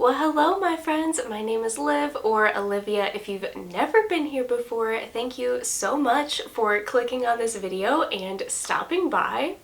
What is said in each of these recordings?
Well, hello my friends, my name is Liv, or Olivia if you've never been here before. Thank you so much for clicking on this video and stopping by.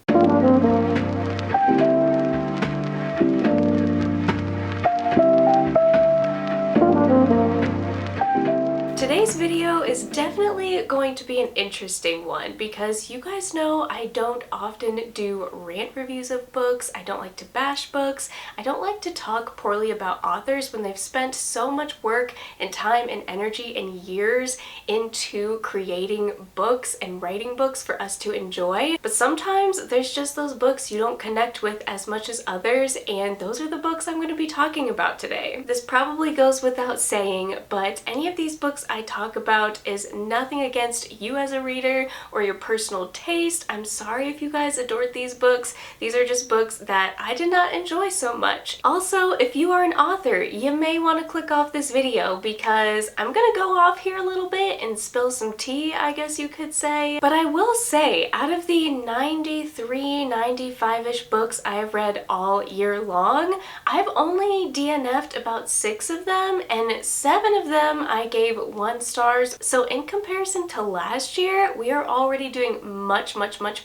Today's video is definitely going to be an interesting one because you guys know I don't often do rant reviews of books. I don't like to bash books. I don't like to talk poorly about authors when they've spent so much work and time and energy and years into creating books and writing books for us to enjoy. But sometimes there's just those books you don't connect with as much as others, and those are the books I'm going to be talking about today. This probably goes without saying, but any of these books I talk about is nothing against you as a reader or your personal taste. I'm sorry if you guys adored these books. These are just books that I did not enjoy so much. Also, if you are an author, you may want to click off this video because I'm gonna go off here a little bit and spill some tea, I guess you could say. But I will say, out of the 93, 95-ish books I have read all year long, I've only DNF'd about 6 of them, and 7 of them I gave 1 stars. So in comparison to last year, we are already doing much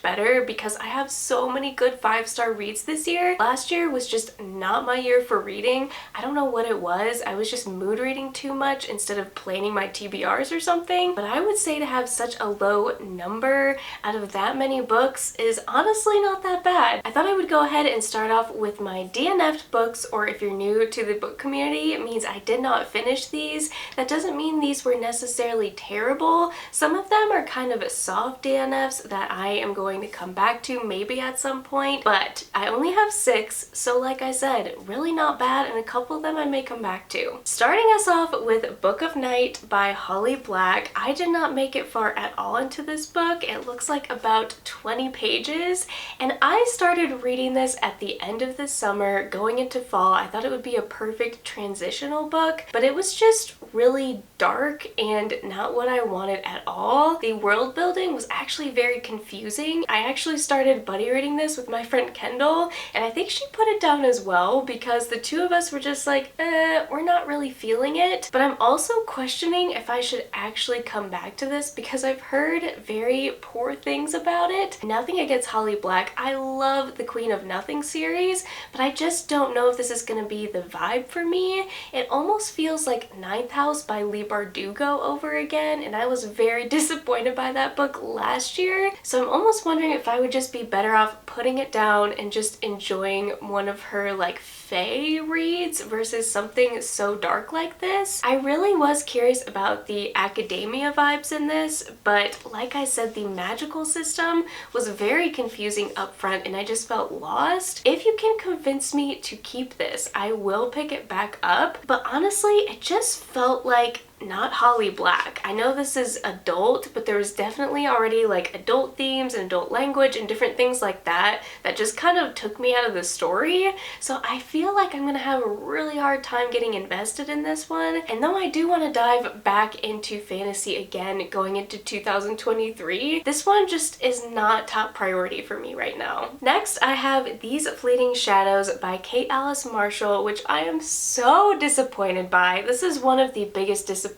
better because I have so many good 5-star reads this year. Last year was just not my year for reading. I don't know what it was. I was just mood reading too much instead of planning my TBRs or something. But I would say to have such a low number out of that many books is honestly not that bad. I thought I would go ahead and start off with my DNF'd books, or if you're new to the book community, it means I did not finish these. That doesn't mean these were necessarily terrible. Some of them are kind of soft DNFs that I am going to come back to maybe at some point, but I only have 6, so like I said, really not bad, and a couple of them I may come back to. Starting us off with Book of Night by Holly Black. I did not make it far at all into this book. It looks like about 20 pages, and I started reading this at the end of the summer going into fall. I thought it would be a perfect transitional book, but it was just really dark and not what I wanted at all. The world building was actually very confusing. I actually started buddy reading this with my friend Kendall, and I think she put it down as well because the two of us were just like, we're not really feeling it. But I'm also questioning if I should actually come back to this because I've heard very poor things about it. Nothing against Holly Black. I love the Queen of Nothing series, but I just don't know if this is going to be the vibe for me. It almost feels like Ninth House by Lee Bardugo over again, and I was very disappointed by that book last year. So I'm almost wondering if I would just be better off putting it down and just enjoying one of her like fae reads versus something so dark like this. I really was curious about the academia vibes in this, but like I said, the magical system was very confusing up front and I just felt lost. If you can convince me to keep this, I will pick it back up, but honestly, it just felt like not Holly Black. I know this is adult, but there was definitely already like adult themes and adult language and different things like that that just kind of took me out of the story. So I feel like I'm gonna have a really hard time getting invested in this one. And though I do want to dive back into fantasy again going into 2023, this one just is not top priority for me right now. Next, I have These Fleeting Shadows by Kate Alice Marshall, which I am so disappointed by. This is one of the biggest disappointments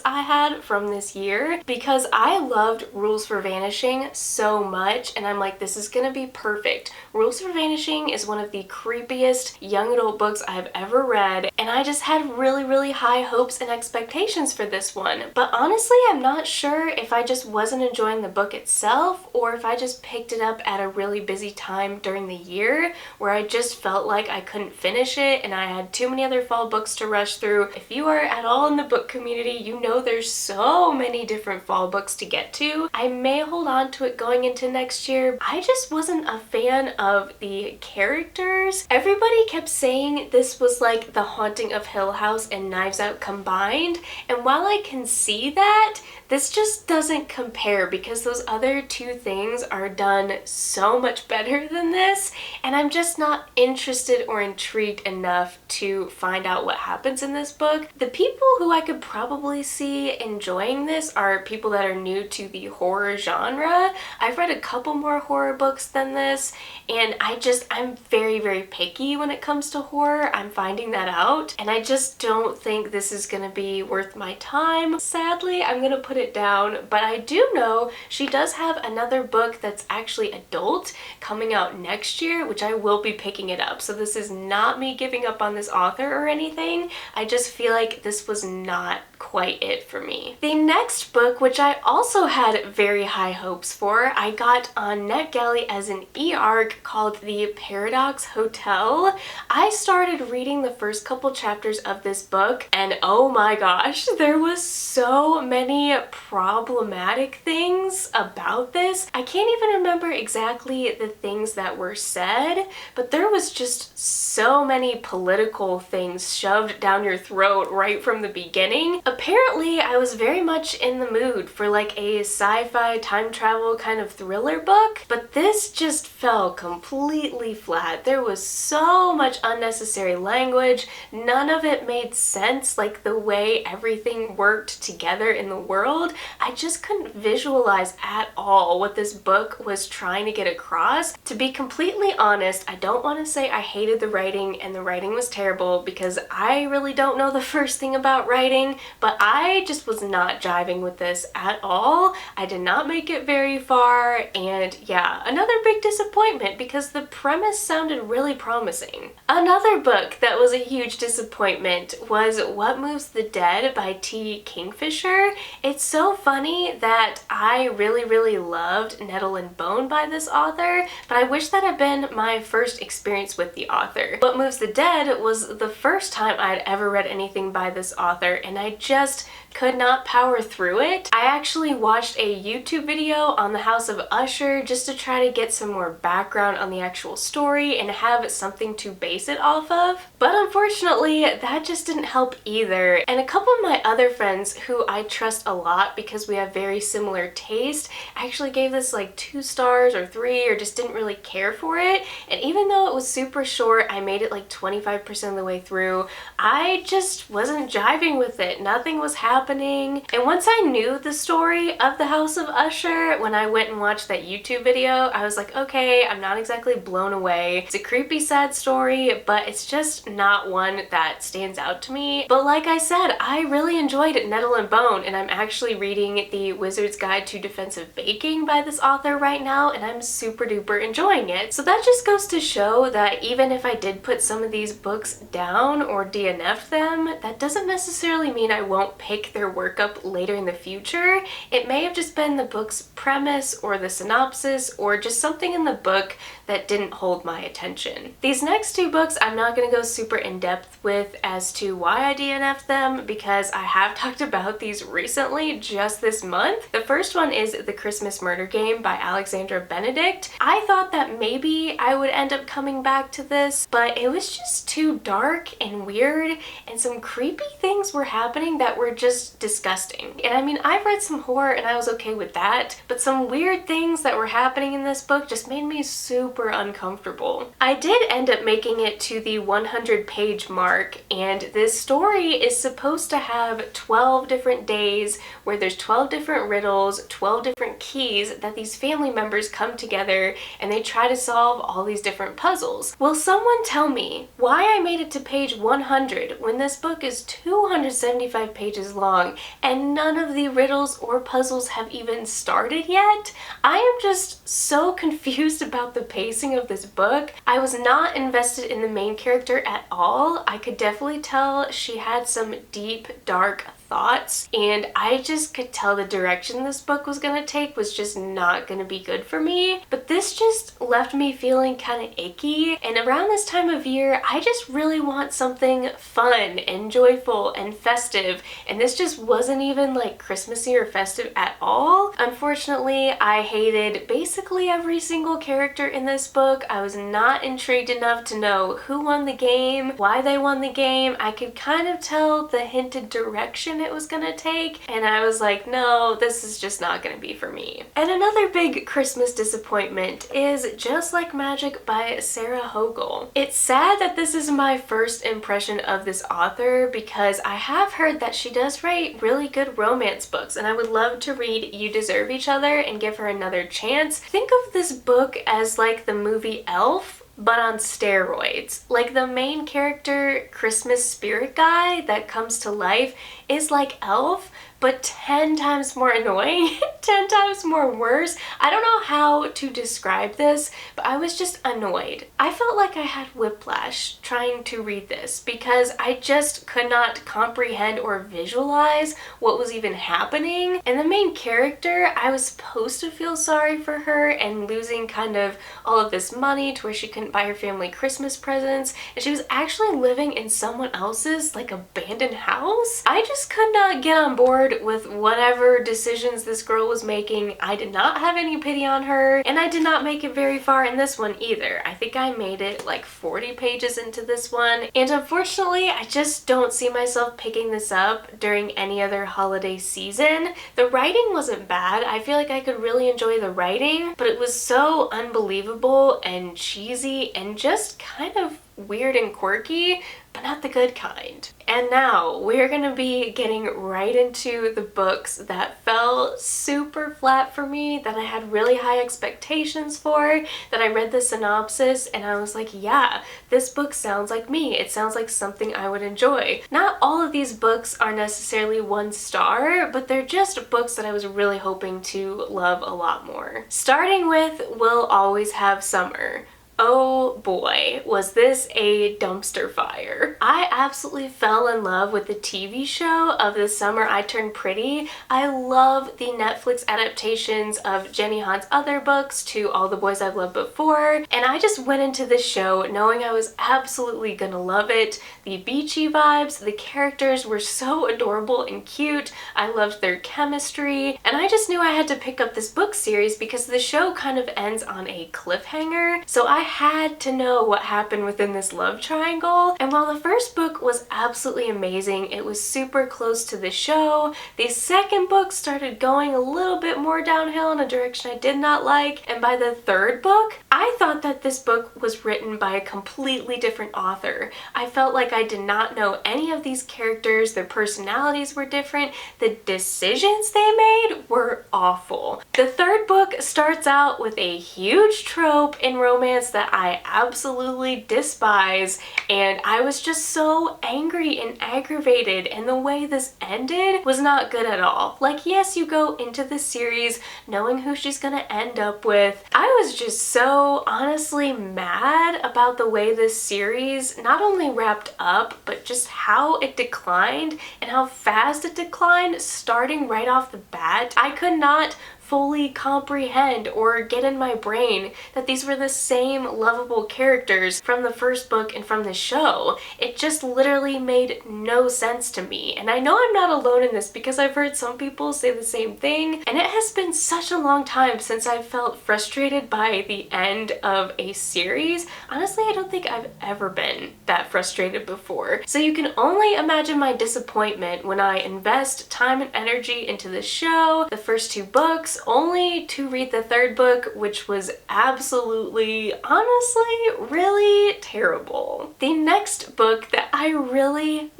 I had from this year because I loved Rules for Vanishing so much, and I'm like, this is gonna be perfect. Rules for Vanishing is one of the creepiest young adult books I've ever read, and I just had really high hopes and expectations for this one. But honestly, I'm not sure if I just wasn't enjoying the book itself or if I just picked it up at a really busy time during the year where I just felt like I couldn't finish it and I had too many other fall books to rush through. If you are at all in the book community, you know there's so many different fall books to get to. I may hold on to it going into next year. I just wasn't a fan of the characters. Everybody kept saying this was like The Haunting of Hill House and Knives Out combined, and while I can see that, this just doesn't compare because those other two things are done so much better than this, and I'm just not interested or intrigued enough to find out what happens in this book. The people who I could probably see enjoying this are people that are new to the horror genre. I've read a couple more horror books than this, and I'm very, very picky when it comes to horror. I'm finding that out, and I just don't think this is gonna be worth my time. Sadly, I'm gonna put it down, but I do know she does have another book that's actually adult coming out next year, which I will be picking it up. So this is not me giving up on this author or anything. I just feel like this was not quite it for me. The next book, which I also had very high hopes for, I got on NetGalley as an e-arc called The Paradox Hotel. I started reading the first couple chapters of this book, and oh my gosh, there was so many problematic things about this. I can't even remember exactly the things that were said, but there was just so many political things shoved down your throat right from the beginning. Apparently, I was very much in the mood for like a sci-fi time travel kind of thriller book, but this just fell completely flat. There was so much unnecessary language. None of it made sense, like the way everything worked together in the world. I just couldn't visualize at all what this book was trying to get across. To be completely honest, I don't want to say I hated the writing and the writing was terrible, because I really don't know the first thing about writing, but I just was not jiving with this at all. I did not make it very far, and yeah, another big disappointment because the premise sounded really promising. Another book that was a huge disappointment was What Moves the Dead by T. Kingfisher. It's so funny that I really, really loved Nettle and Bone by this author, but I wish that had been my first experience with the author. What Moves the Dead was the first time I'd ever read anything by this author, and I just could not power through it. I actually watched a YouTube video on the House of Usher just to try to get some more background on the actual story and have something to base it off of. But unfortunately, that just didn't help either. And a couple of my other friends who I trust a lot because we have very similar taste actually gave this like 2 stars or 3, or just didn't really care for it. And even though it was super short, I made it like 25% of the way through, I just wasn't jiving with it. Nothing was happening. And once I knew the story of the House of Usher, when I went and watched that YouTube video, I was like, okay, I'm not exactly blown away. It's a creepy, sad story, but it's just not one that stands out to me. But like I said, I really enjoyed Nettle and Bone, and I'm actually reading The Wizard's Guide to Defensive Baking by this author right now, and I'm super duper enjoying it. So that just goes to show that even if I did put some of these books down or DNF them, that doesn't necessarily mean I won't pick their work up later in the future. It may have just been the book's premise or the synopsis or just something in the book that didn't hold my attention. These next 2 books I'm not going to go super in depth with as to why I DNF'd them, because I have talked about these recently just this month. The first one is The Christmas Murder Game by Alexandra Benedict. I thought that maybe I would end up coming back to this, but it was just too dark and weird, and some creepy things were happening that were just disgusting. And I mean, I've read some horror and I was okay with that, but some weird things that were happening in this book just made me super uncomfortable. I did end up making it to the 100-page mark, and this story is supposed to have 12 different days where there's 12 different riddles, 12 different keys that these family members come together and they try to solve all these different puzzles. Will someone tell me why I made it to page 100 when this book is 275 pages long and none of the riddles or puzzles have even started yet? I am just so confused about the pacing of this book. I was not invested in the main character at all. I could definitely tell she had some deep, dark thoughts, and I just could tell the direction this book was gonna take was just not gonna be good for me. But this just left me feeling kind of icky, and around this time of year I just really want something fun and joyful and festive, and this just wasn't even like Christmassy or festive at all. Unfortunately, I hated basically every single character in this book. I was not intrigued enough to know who won the game, why they won the game. I could kind of tell the hinted direction duration it was gonna take, and I was like, no, this is just not gonna be for me. And another big Christmas disappointment is Just Like Magic by Sarah Hogle. It's sad that this is my first impression of this author because I have heard that she does write really good romance books, and I would love to read You Deserve Each Other and give her another chance. Think of this book as like the movie Elf, but on steroids. Like the main character, Christmas spirit guy that comes to life, is like Elf, but 10 times more annoying, 10 times more worse. I don't know how to describe this, but I was just annoyed. I felt like I had whiplash trying to read this because I just could not comprehend or visualize what was even happening. And the main character, I was supposed to feel sorry for her and losing kind of all of this money to where she couldn't buy her family Christmas presents, and she was actually living in someone else's like abandoned house. I just could not get on board with whatever decisions this girl was making. I did not have any pity on her, and I did not make it very far in this one either. I think I made it like 40 pages into this one, and unfortunately I just don't see myself picking this up during any other holiday season. The writing wasn't bad. I feel like I could really enjoy the writing, but it was so unbelievable and cheesy and just kind of weird and quirky, but not the good kind. And now we're gonna be getting right into the books that fell super flat for me, that I had really high expectations for, that I read the synopsis and I was like, yeah, this book sounds like me. It sounds like something I would enjoy. Not all of these books are necessarily 1 star, but they're just books that I was really hoping to love a lot more. Starting with We'll Always Have Summer. Oh boy, was this a dumpster fire. I absolutely fell in love with the TV show of The Summer I Turned Pretty. I love the Netflix adaptations of Jenny Han's other books, To All the Boys I've Loved Before, and I just went into this show knowing I was absolutely gonna love it. The beachy vibes, the characters were so adorable and cute. I loved their chemistry, and I just knew I had to pick up this book series because the show kind of ends on a cliffhanger, so I had to know what happened within this love triangle. And while the first book was absolutely amazing, it was super close to the show, the second book started going a little bit more downhill in a direction I did not like, and by the third book, I thought that this book was written by a completely different author. I felt like I did not know any of these characters, their personalities were different, the decisions they made were awful. The third book starts out with a huge trope in romance that I absolutely despise, and I was just so angry and aggravated, and the way this ended was not good at all. Like, yes, you go into the series knowing who she's gonna end up with. I was just so honestly mad about the way this series not only wrapped up, but just how it declined and how fast it declined starting right off the bat. I could not fully comprehend or get in my brain that these were the same lovable characters from the first book and from the show. It just literally made no sense to me. And I know I'm not alone in this because I've heard some people say the same thing, and it has been such a long time since I've felt frustrated by the end of a series. Honestly, I don't think I've ever been that frustrated before. So you can only imagine my disappointment when I invest time and energy into the show, the first 2 books, only to read the third book, which was absolutely, honestly, really terrible. The next book that I really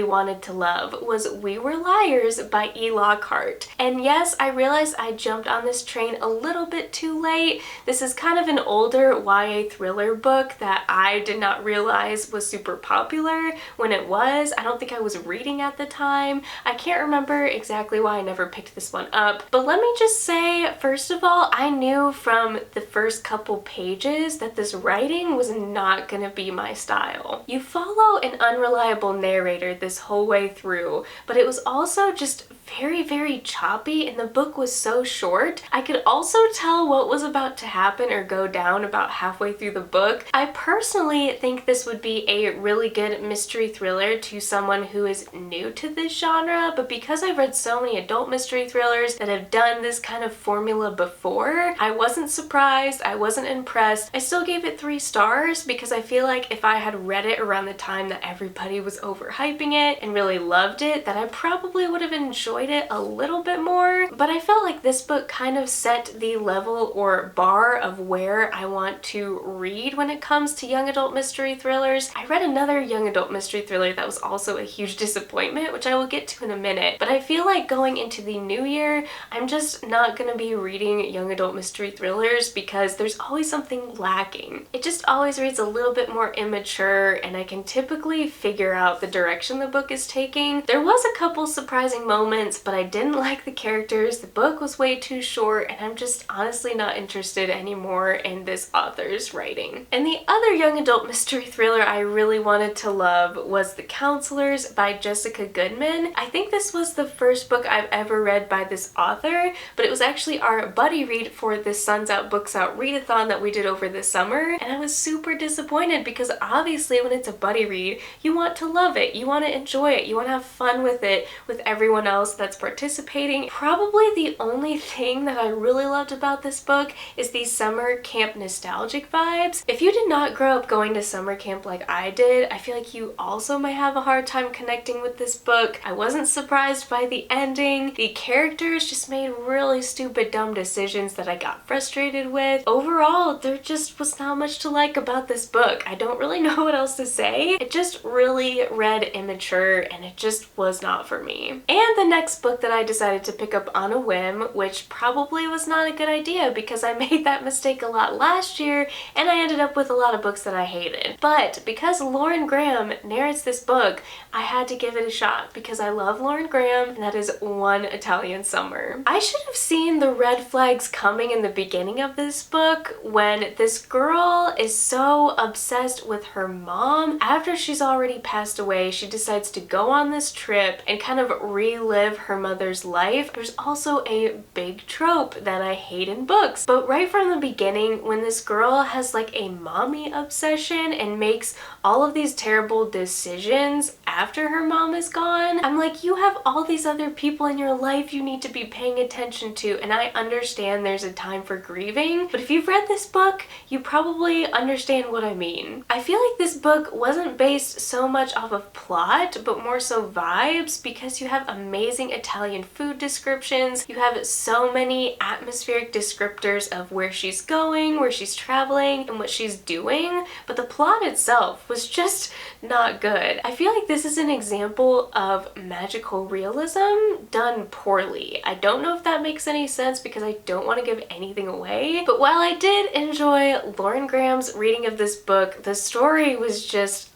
wanted to love was We Were Liars by E. Lockhart. And yes, I realized I jumped on this train a little bit too late. This is kind of an older YA thriller book that I did not realize was super popular when it was. I don't think I was reading at the time. I can't remember exactly why I never picked this one up, but let me just say, first of all, I knew from the first couple pages that this writing was not gonna be my style. You follow an unreliable narrator this whole way through, but it was also just very choppy, and the book was so short. I could also tell what was about to happen or go down about halfway through the book. I personally think this would be a really good mystery thriller to someone who is new to this genre, but because I've read so many adult mystery thrillers that have done done this kind of formula before. I wasn't surprised, I wasn't impressed. I still gave it 3 stars because I feel like if I had read it around the time that everybody was overhyping it and really loved it, that I probably would have enjoyed it a little bit more. But I felt like this book kind of set the level or bar of where I want to read when it comes to young adult mystery thrillers. I read another young adult mystery thriller that was also a huge disappointment, which I will get to in a minute. But I feel like going into the new year, I'm just not gonna be reading young adult mystery thrillers because there's always something lacking. It just always reads a little bit more immature, and I can typically figure out the direction the book is taking. There was a couple surprising moments, but I didn't like the characters. The book was way too short, and I'm just honestly not interested anymore in this author's writing. And the other young adult mystery thriller I really wanted to love was The Counselors by Jessica Goodman. I think this was the first book I've ever read by this author, but it was actually our buddy read for the Suns Out Books Out readathon that we did over the summer, and I was super disappointed because obviously when it's a buddy read, you want to love it, you want to enjoy it, you want to have fun with it with everyone else that's participating. Probably the only thing that I really loved about this book is the summer camp nostalgic vibes. If you did not grow up going to summer camp like I did, I feel like you also might have a hard time connecting with this book. I wasn't surprised by the ending. The characters just made really stupid, dumb decisions that I got frustrated with. Overall, there just was not much to like about this book. I don't really know what else to say. It just really read immature, and it just was not for me. And the next book that I decided to pick up on a whim, which probably was not a good idea because I made that mistake a lot last year and I ended up with a lot of books that I hated. But because Lauren Graham narrates this book, I had to give it a shot because I love Lauren Graham, and that is One Italian Summer. I should have seen the red flags coming in the beginning of this book when this girl is so obsessed with her mom. After she's already passed away, she decides to go on this trip and kind of relive her mother's life. There's also a big trope that I hate in books, but right from the beginning, when this girl has like a mommy obsession and makes all of these terrible decisions after her mom is gone, I'm like, you have all these other people in your life you need to be paying attention to, and I understand there's a time for grieving, but if you've read this book, you probably understand what I mean. I feel like this book wasn't based so much off of plot, but more so vibes, because you have amazing Italian food descriptions, you have so many atmospheric descriptors of where she's going, where she's traveling, and what she's doing, but the plot itself was just not good. I feel like this is an example of magical realism done poorly. I don't know if that makes any sense because I don't want to give anything away, but while I did enjoy Lauren Graham's reading of this book, the story was just,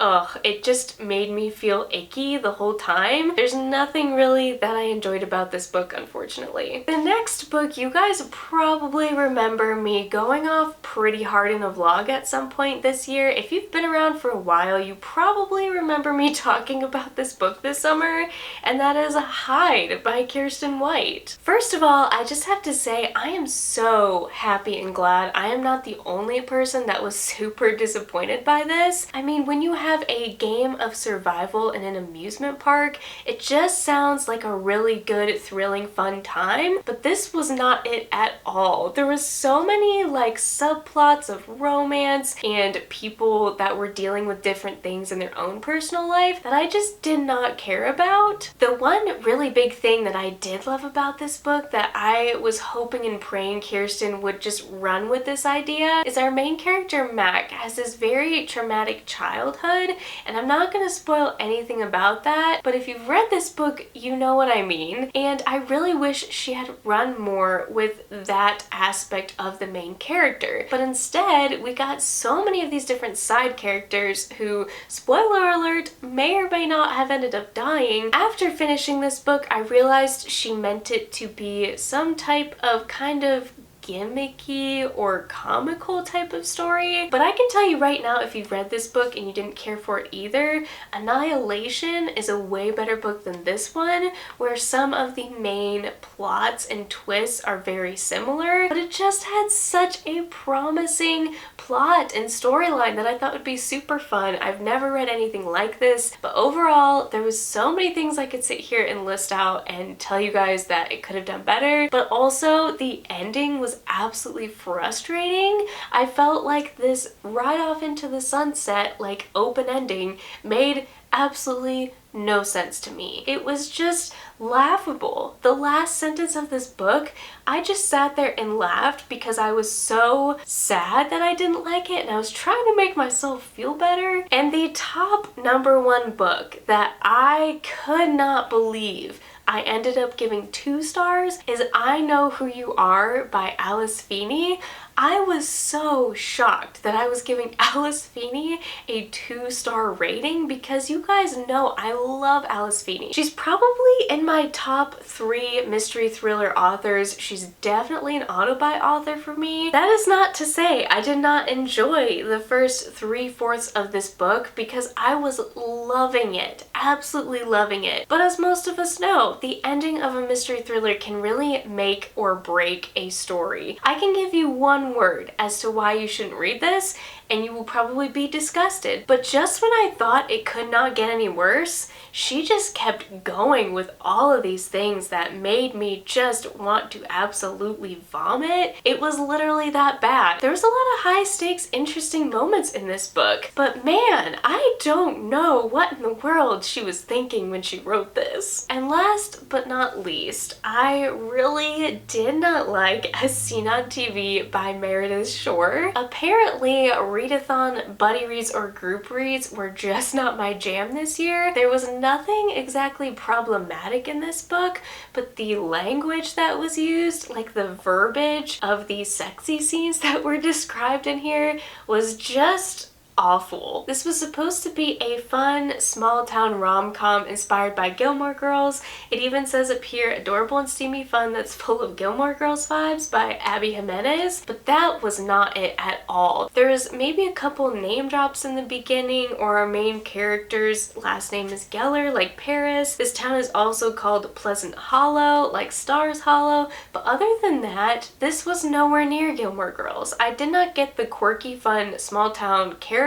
it just made me feel icky the whole time. There's nothing really that I enjoyed about this book, unfortunately. The next book, you guys probably remember me going off pretty hard in a vlog at some point this year. If you've been around for a while, you probably remember me talking about this book this summer, and that is Hide by Kirsten White. First of all, I just have to say I am so happy and glad I am not the only person that was super disappointed by this. I mean, when you have a game of survival in an amusement park, it just sounds like a really good, thrilling, fun time, but this was not it at all. There was so many like subplots of romance and people that were dealing with different things in their own personal life that I just did not care about. The one really big thing that I did love about this book that I was hoping and praying Kirsten would just run with this idea is our main character Mac has this very traumatic childhood, and I'm not going to spoil anything about that, but if you've read this book, you know what I mean, and I really wish she had run more with that aspect of the main character, but instead we got so many of these different side characters who, spoiler alert, may or may not have ended up dying. After finishing this book, I realized she meant it to be some type of kind of gimmicky or comical type of story. But I can tell you right now, if you've read this book and you didn't care for it either, Annihilation is a way better book than this one, where some of the main plots and twists are very similar, but it just had such a promising plot and storyline that I thought would be super fun. I've never read anything like this, but overall there was so many things I could sit here and list out and tell you guys that it could have done better, but also the ending was absolutely frustrating. I felt like this ride off into the sunset, like open ending, made absolutely no sense to me. It was just laughable. The last sentence of this book, I just sat there and laughed because I was so sad that I didn't like it and I was trying to make myself feel better. And the top #1 book that I could not believe I ended up giving 2 stars is I Know Who You Are by Alice Feeney. I was so shocked that I was giving Alice Feeney a 2-star rating because you guys know I love Alice Feeney. She's probably in my top 3 mystery thriller authors. She's definitely an auto-buy author for me. That is not to say I did not enjoy the first 3/4 of this book because I was loving it, absolutely loving it. But as most of us know, the ending of a mystery thriller can really make or break a story. I can give you one word as to why you shouldn't read this, and you will probably be disgusted. But just when I thought it could not get any worse, she just kept going with all of these things that made me just want to absolutely vomit. It was literally that bad. There was a lot of high stakes, interesting moments in this book, but man, I don't know what in the world she was thinking when she wrote this. And last but not least, I really did not like As Seen on TV by Meredith Shore. Apparently, readathon, buddy reads, or group reads were just not my jam this year. There was nothing exactly problematic in this book, but the language that was used, like the verbiage of the sexy scenes that were described in here, was just awful. This was supposed to be a fun, small-town rom-com inspired by Gilmore Girls. It even says up here, adorable and steamy fun that's full of Gilmore Girls vibes by Abby Jimenez, but that was not it at all. There was maybe a couple name drops in the beginning, or our main character's last name is Geller, like Paris. This town is also called Pleasant Hollow, like Stars Hollow, but other than that, this was nowhere near Gilmore Girls. I did not get the quirky, fun, small-town characters.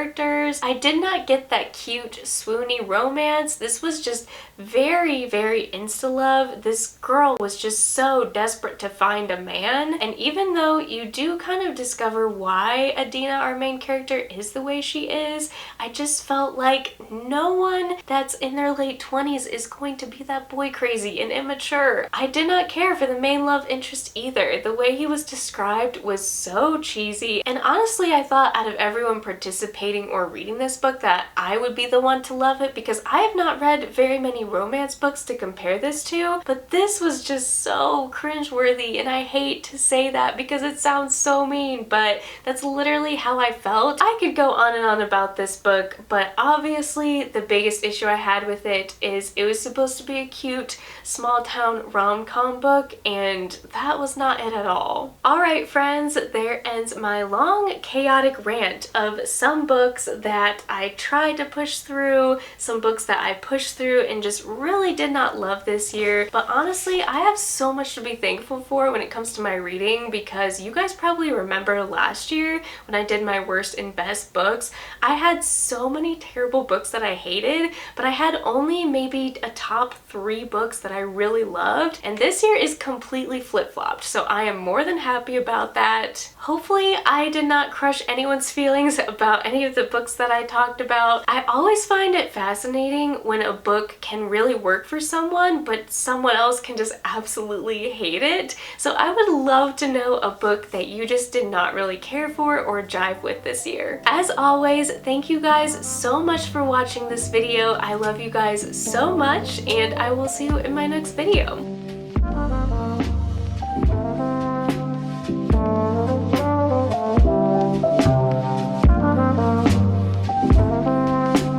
I did not get that cute, swoony romance. This was just very, very insta-love. This girl was just so desperate to find a man, and even though you do kind of discover why Adina, our main character, is the way she is, I just felt like no one that's in their late 20s is going to be that boy crazy and immature. I did not care for the main love interest either. The way he was described was so cheesy, and honestly I thought out of everyone participating or reading this book that I would be the one to love it, because I have not read very many romance books to compare this to, but this was just so cringeworthy, and I hate to say that because it sounds so mean, but that's literally how I felt. I could go on and on about this book, but obviously the biggest issue I had with it is it was supposed to be a cute small town rom-com book, and that was not it at all. Alright friends, there ends my long chaotic rant of some books that I tried to push through, some books that I pushed through and just really did not love this year. But honestly, I have so much to be thankful for when it comes to my reading, because you guys probably remember last year when I did my worst and best books, I had so many terrible books that I hated, but I had only maybe a top 3 books that I really loved, and this year is completely flip-flopped, so I am more than happy about that. Hopefully I did not crush anyone's feelings about any of the books that I talked about. I always find it fascinating when a book can really work for someone, but someone else can just absolutely hate it. So I would love to know a book that you just did not really care for or jive with this year. As always, thank you guys so much for watching this video. I love you guys so much, and I will see you in my next video.